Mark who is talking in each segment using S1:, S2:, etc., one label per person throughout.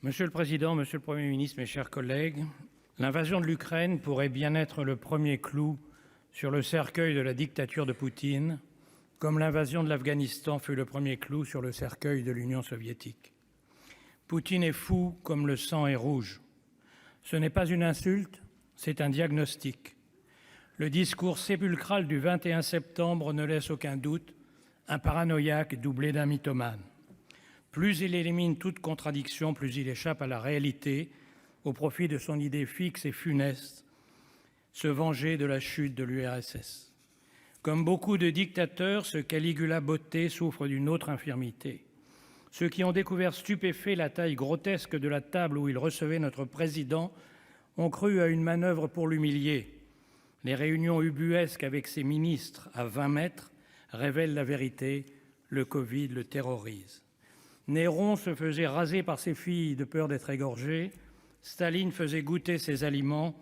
S1: Monsieur le Président, Monsieur le Premier ministre, mes chers collègues, l'invasion de l'Ukraine pourrait bien être le premier clou sur le cercueil de la dictature de Poutine, comme l'invasion de l'Afghanistan fut le premier clou sur le cercueil de l'Union soviétique. Poutine est fou comme le sang est rouge. Ce n'est pas une insulte, c'est un diagnostic. Le discours sépulcral du 21 septembre ne laisse aucun doute, un paranoïaque doublé d'un mythomane. Plus il élimine toute contradiction, plus il échappe à la réalité, au profit de son idée fixe et funeste, se venger de la chute de l'URSS. Comme beaucoup de dictateurs, ce Caligula botté souffre d'une autre infirmité. Ceux qui ont découvert stupéfaits la taille grotesque de la table où il recevait notre président ont cru à une manœuvre pour l'humilier. Les réunions ubuesques avec ses ministres à 20 mètres révèlent la vérité, le Covid le terrorise. Néron se faisait raser par ses filles de peur d'être égorgé. Staline faisait goûter ses aliments.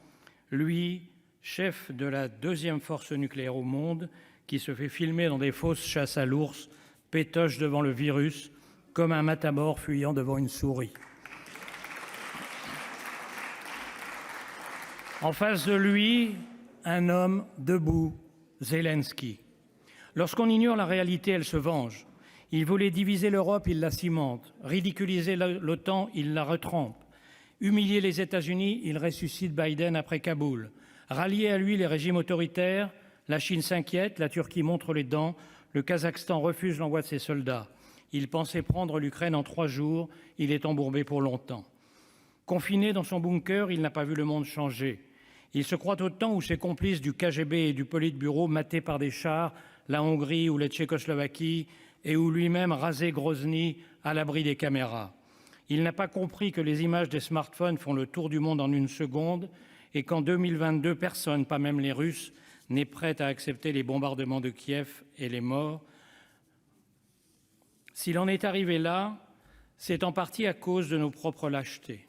S1: Lui, chef de la deuxième force nucléaire au monde, qui se fait filmer dans des fausses chasses à l'ours, pétoche devant le virus, comme un matamor fuyant devant une souris. En face de lui, un homme debout, Zelensky. Lorsqu'on ignore la réalité, elle se venge. Il voulait diviser l'Europe, il la cimente. Ridiculiser l'OTAN, il la retrempe. Humilier les États-Unis, il ressuscite Biden après Kaboul. Rallier à lui les régimes autoritaires, la Chine s'inquiète, la Turquie montre les dents, le Kazakhstan refuse l'envoi de ses soldats. Il pensait prendre l'Ukraine en 3 jours, il est embourbé pour longtemps. Confiné dans son bunker, il n'a pas vu le monde changer. Il se croit au temps où ses complices du KGB et du Politburo mataient par des chars la Hongrie ou la Tchécoslovaquie et où lui-même rasait Grozny à l'abri des caméras. Il n'a pas compris que les images des smartphones font le tour du monde en 1 seconde et qu'en 2022, personne, pas même les Russes, n'est prêt à accepter les bombardements de Kiev et les morts. S'il en est arrivé là, c'est en partie à cause de nos propres lâchetés.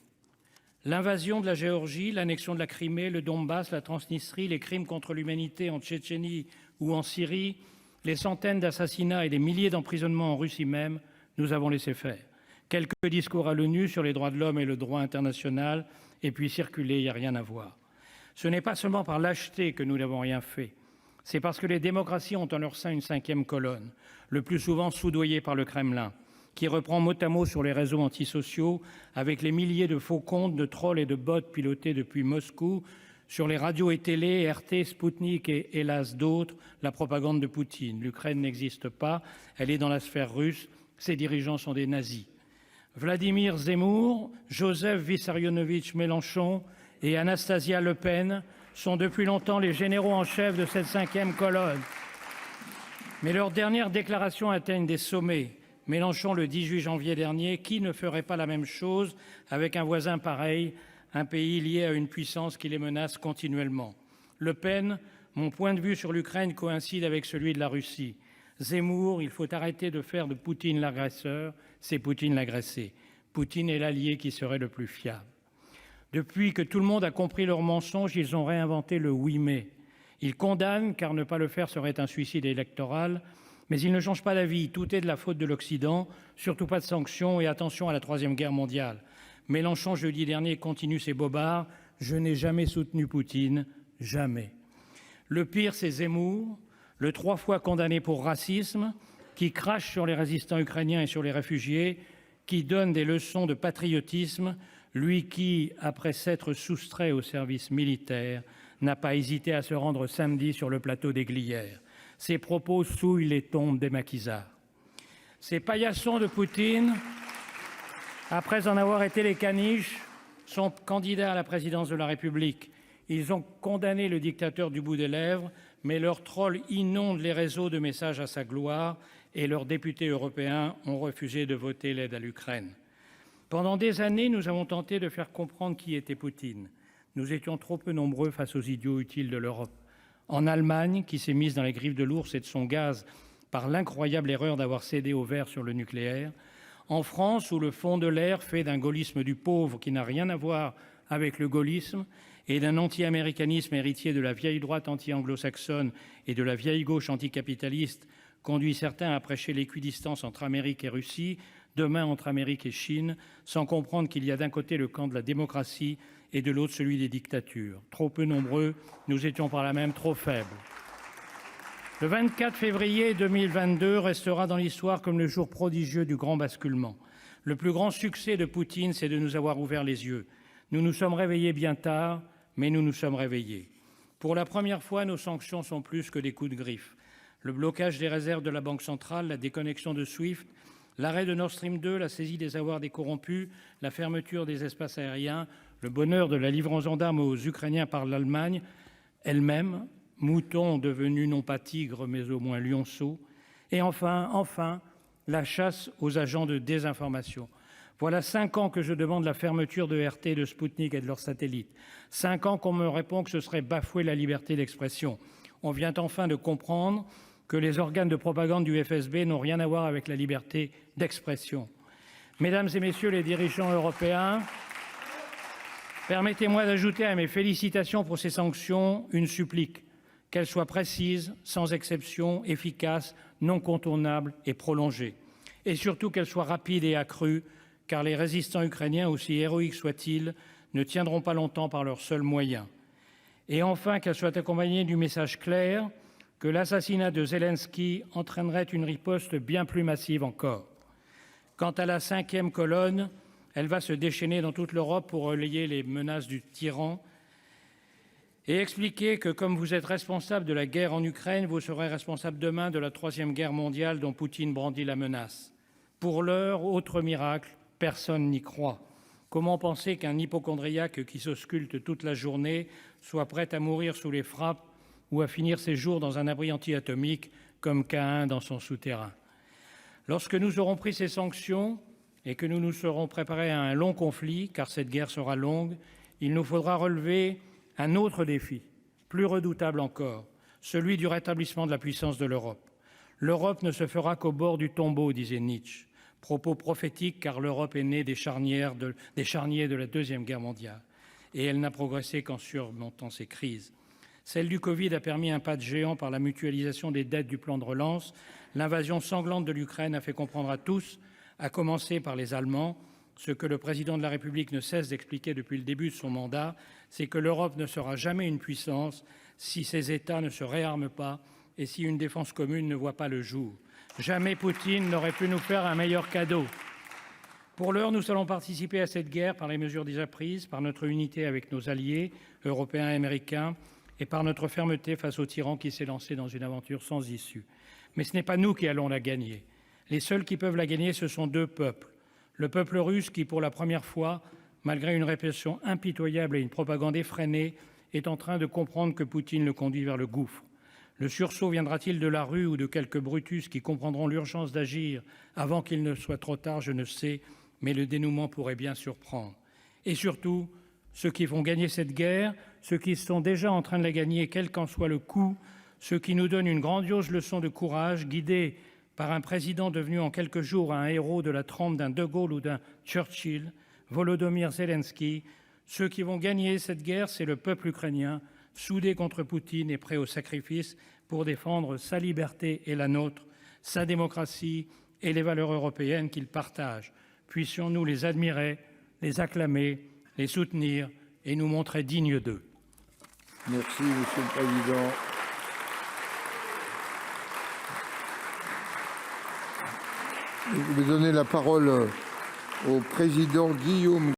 S1: L'invasion de la Géorgie, l'annexion de la Crimée, le Donbass, la Transnistrie, les crimes contre l'humanité en Tchétchénie ou en Syrie, les centaines d'assassinats et les milliers d'emprisonnements en Russie même, nous avons laissé faire. Quelques discours à l'ONU sur les droits de l'homme et le droit international, et puis circuler, il n'y a rien à voir. Ce n'est pas seulement par lâcheté que nous n'avons rien fait. C'est parce que les démocraties ont en leur sein une 5e colonne, le plus souvent soudoyée par le Kremlin, qui reprend mot à mot sur les réseaux antisociaux, avec les milliers de faux comptes, de trolls et de bots pilotés depuis Moscou, sur les radios et télé, RT, Spoutnik et hélas d'autres, la propagande de Poutine. L'Ukraine n'existe pas, elle est dans la sphère russe, ses dirigeants sont des nazis. Vladimir Zemmour, Joseph Vissarionovitch Mélenchon et Anastasia Le Pen sont depuis longtemps les généraux en chef de cette 5e colonne. Mais leurs dernières déclarations atteignent des sommets. Mélenchon le 18 janvier dernier, qui ne ferait pas la même chose avec un voisin pareil, un pays lié à une puissance qui les menace continuellement. Le Pen, mon point de vue sur l'Ukraine coïncide avec celui de la Russie. Zemmour, il faut arrêter de faire de Poutine l'agresseur, c'est Poutine l'agressé. Poutine est l'allié qui serait le plus fiable. Depuis que tout le monde a compris leurs mensonges, ils ont réinventé le oui mais. Ils condamnent, car ne pas le faire serait un suicide électoral, mais ils ne changent pas d'avis. Tout est de la faute de l'Occident, surtout pas de sanctions et attention à la 3e guerre mondiale. Mélenchon, jeudi dernier, continue ses bobards. Je n'ai jamais soutenu Poutine, jamais. Le pire, c'est Zemmour, le 3 fois condamné pour racisme, qui crache sur les résistants ukrainiens et sur les réfugiés, qui donne des leçons de patriotisme, lui qui, après s'être soustrait au service militaire, n'a pas hésité à se rendre samedi sur le plateau des Glières. Ses propos souillent les tombes des maquisards. Ces paillassons de Poutine, après en avoir été les caniches, sont candidats à la présidence de la République. Ils ont condamné le dictateur du bout des lèvres, mais leurs trolls inondent les réseaux de messages à sa gloire et leurs députés européens ont refusé de voter l'aide à l'Ukraine. Pendant des années, nous avons tenté de faire comprendre qui était Poutine. Nous étions trop peu nombreux face aux idiots utiles de l'Europe. En Allemagne, qui s'est mise dans les griffes de l'ours et de son gaz par l'incroyable erreur d'avoir cédé au vert sur le nucléaire. En France, où le fond de l'air fait d'un gaullisme du pauvre qui n'a rien à voir avec le gaullisme et d'un anti-américanisme héritier de la vieille droite anti-anglo-saxonne et de la vieille gauche anticapitaliste conduit certains à prêcher l'équidistance entre Amérique et Russie, demain entre Amérique et Chine, sans comprendre qu'il y a d'un côté le camp de la démocratie et de l'autre celui des dictatures. Trop peu nombreux, nous étions par là même trop faibles. Le 24 février 2022 restera dans l'histoire comme le jour prodigieux du grand basculement. Le plus grand succès de Poutine, c'est de nous avoir ouvert les yeux. Nous nous sommes réveillés bien tard, mais nous nous sommes réveillés. Pour la première fois, nos sanctions sont plus que des coups de griffe. Le blocage des réserves de la Banque centrale, la déconnexion de SWIFT, l'arrêt de Nord Stream 2, la saisie des avoirs des corrompus, la fermeture des espaces aériens, le bonheur de la livraison d'armes aux Ukrainiens par l'Allemagne elle-même, mouton devenu non pas tigre mais au moins lionceau, et enfin, la chasse aux agents de désinformation. Voilà 5 ans que je demande la fermeture de RT, de Sputnik et de leurs satellites. 5 ans qu'on me répond que ce serait bafouer la liberté d'expression. On vient enfin de comprendre que les organes de propagande du FSB n'ont rien à voir avec la liberté d'expression. Mesdames et messieurs les dirigeants européens, permettez-moi d'ajouter à mes félicitations pour ces sanctions une supplique, qu'elles soient précises, sans exception, efficaces, non contournables et prolongées. Et surtout qu'elles soient rapides et accrues, car les résistants ukrainiens, aussi héroïques soient-ils, ne tiendront pas longtemps par leurs seuls moyens. Et enfin, qu'elles soient accompagnées du message clair que l'assassinat de Zelensky entraînerait une riposte bien plus massive encore. Quant à la 5e colonne, elle va se déchaîner dans toute l'Europe pour relayer les menaces du tyran et expliquer que, comme vous êtes responsable de la guerre en Ukraine, vous serez responsable demain de la 3e guerre mondiale dont Poutine brandit la menace. Pour l'heure, autre miracle, personne n'y croit. Comment penser qu'un hypocondriaque qui s'ausculte toute la journée soit prêt à mourir sous les frappes ou à finir ses jours dans un abri anti-atomique comme Caïn dans son souterrain? Lorsque nous aurons pris ces sanctions et que nous nous serons préparés à un long conflit, car cette guerre sera longue, il nous faudra relever un autre défi, plus redoutable encore, celui du rétablissement de la puissance de l'Europe. L'Europe ne se fera qu'au bord du tombeau, disait Nietzsche. Propos prophétiques, car l'Europe est née des charniers de la Deuxième Guerre mondiale. Et elle n'a progressé qu'en surmontant ses crises. Celle du Covid a permis un pas de géant par la mutualisation des dettes du plan de relance. L'invasion sanglante de l'Ukraine a fait comprendre à tous, à commencer par les Allemands, ce que le président de la République ne cesse d'expliquer depuis le début de son mandat, c'est que l'Europe ne sera jamais une puissance si ses États ne se réarment pas et si une défense commune ne voit pas le jour. Jamais Poutine n'aurait pu nous faire un meilleur cadeau. Pour l'heure, nous allons participer à cette guerre par les mesures déjà prises, par notre unité avec nos alliés européens et américains et par notre fermeté face au tyran qui s'est lancé dans une aventure sans issue. Mais ce n'est pas nous qui allons la gagner. Les seuls qui peuvent la gagner, ce sont 2 peuples. Le peuple russe qui, pour la première fois, malgré une répression impitoyable et une propagande effrénée, est en train de comprendre que Poutine le conduit vers le gouffre. Le sursaut viendra-t-il de la rue ou de quelques Brutus qui comprendront l'urgence d'agir avant qu'il ne soit trop tard, je ne sais, mais le dénouement pourrait bien surprendre. Et surtout, ceux qui vont gagner cette guerre, ceux qui sont déjà en train de la gagner, quel qu'en soit le coût, ceux qui nous donnent une grandiose leçon de courage, guidés par un président devenu en quelques jours un héros de la trempe d'un De Gaulle ou d'un Churchill, Volodymyr Zelensky, ceux qui vont gagner cette guerre, c'est le peuple ukrainien, soudé contre Poutine et prêt au sacrifice pour défendre sa liberté et la nôtre, sa démocratie et les valeurs européennes qu'il partage. Puissions-nous les admirer, les acclamer, les soutenir et nous montrer dignes d'eux.
S2: Merci, Monsieur le Président. Je vais donner la parole au président Guillaume